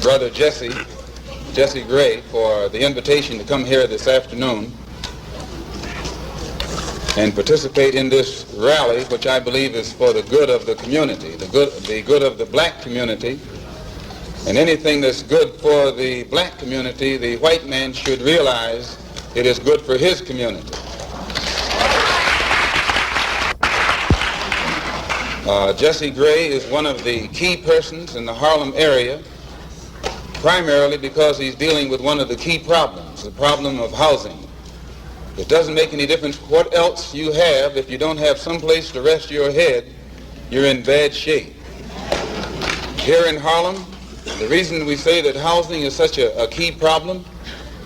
brother Jesse Gray for the invitation to come here this afternoon and participate in this rally, which I believe is for the good of the community, the good of the black community. And anything that's good for the black community, the white man should realize it is good for his community. Jesse Gray is one of the key persons in the Harlem area, primarily because he's dealing with one of the key problems, the problem of housing. It doesn't make any difference what else you have. If you don't have some place to rest your head, you're in bad shape. Here in Harlem, the reason we say that housing is such a key problem,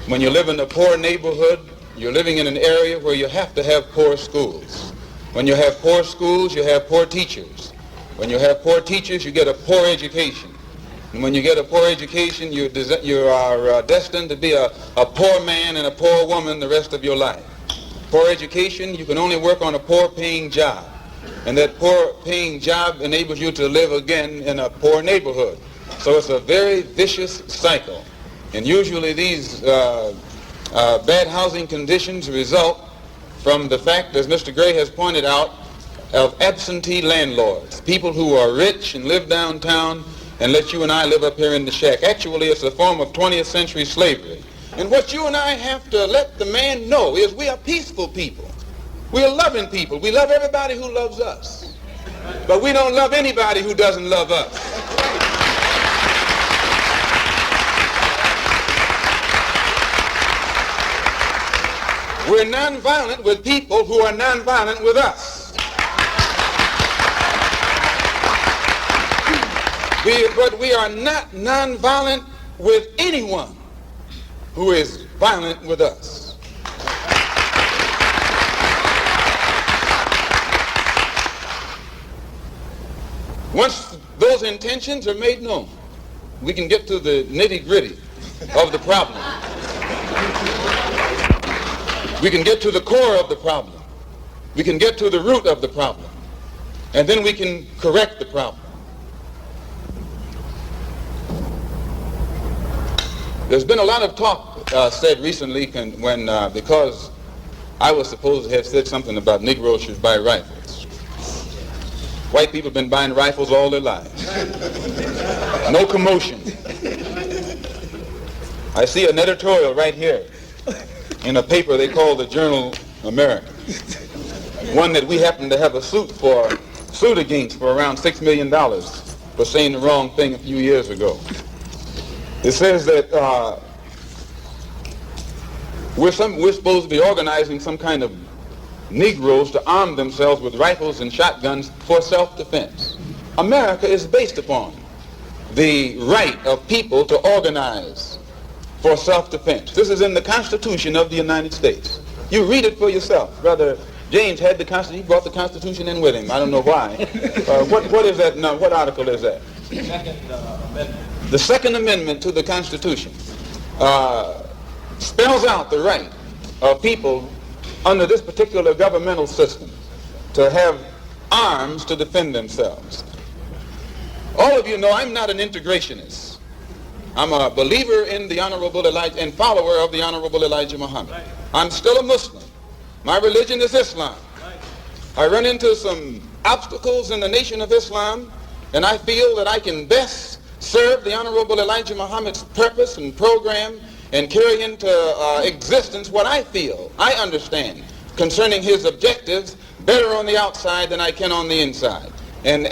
when you live in a poor neighborhood, you're living in an area where you have to have poor schools. When you have poor schools, you have poor teachers. When you have poor teachers, you get a poor education. And when you get a poor education, you are destined to be a poor man and a poor woman the rest of your life. Poor education, you can only work on a poor-paying job. And that poor-paying job enables you to live again in a poor neighborhood. So it's a very vicious cycle. And usually these bad housing conditions result from the fact, as Mr. Gray has pointed out, of absentee landlords, people who are rich and live downtown and let you and I live up here in the shack. Actually, it's a form of 20th century slavery. And what you and I have to let the man know is we are peaceful people. We are loving people. We love everybody who loves us. But we don't love anybody who doesn't love us. We're nonviolent with people who are nonviolent with us. But we are not nonviolent with anyone who is violent with us. Once those intentions are made known, we can get to the nitty-gritty of the problem. We can get to the core of the problem. We can get to the root of the problem. And then we can correct the problem. There's been a lot of talk said recently because I was supposed to have said something about Negroes should buy rifles. White people have been buying rifles all their lives. No commotion. I see an editorial right here in a paper they call the Journal American. One that we happen to have a suit against for around $6 million for saying the wrong thing a few years ago. It says that we're supposed to be organizing some kind of Negroes to arm themselves with rifles and shotguns for self-defense. America is based upon the right of people to organize for self-defense. This is in the Constitution of the United States. You read it for yourself. Brother James had the Constitution. He brought the Constitution in with him. I don't know why. What is that? No, what article is that? Second Amendment. The Second Amendment to the Constitution spells out the right of people under this particular governmental system to have arms to defend themselves. All of you know I'm not an integrationist. I'm a believer in the Honorable Elijah and follower of the Honorable Elijah Muhammad. Right. I'm still a Muslim. My religion is Islam. Right. I run into some obstacles in the Nation of Islam, and I feel that I can best serve the Honorable Elijah Muhammad's purpose and program and carry into existence what I feel, I understand, concerning his objectives better on the outside than I can on the inside. And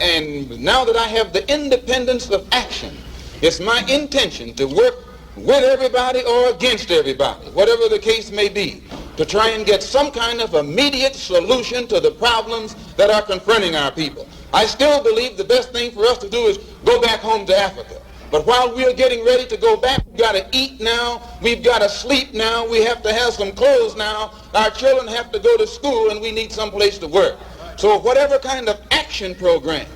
now that I have the independence of action, it's my intention to work with everybody or against everybody, whatever the case may be, to try and get some kind of immediate solution to the problems that are confronting our people. I still believe the best thing for us to do is go back home to Africa. But while we're getting ready to go back, we've got to eat now, we've got to sleep now, we have to have some clothes now, our children have to go to school, and we need some place to work. So whatever kind of action program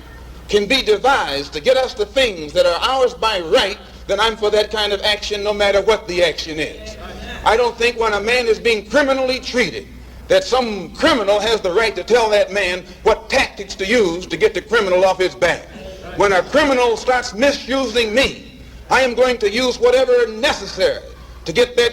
can be devised to get us the things that are ours by right, then I'm for that kind of action no matter what the action is. I don't think when a man is being criminally treated that some criminal has the right to tell that man what tactics to use to get the criminal off his back. When a criminal starts misusing me, I am going to use whatever necessary to get that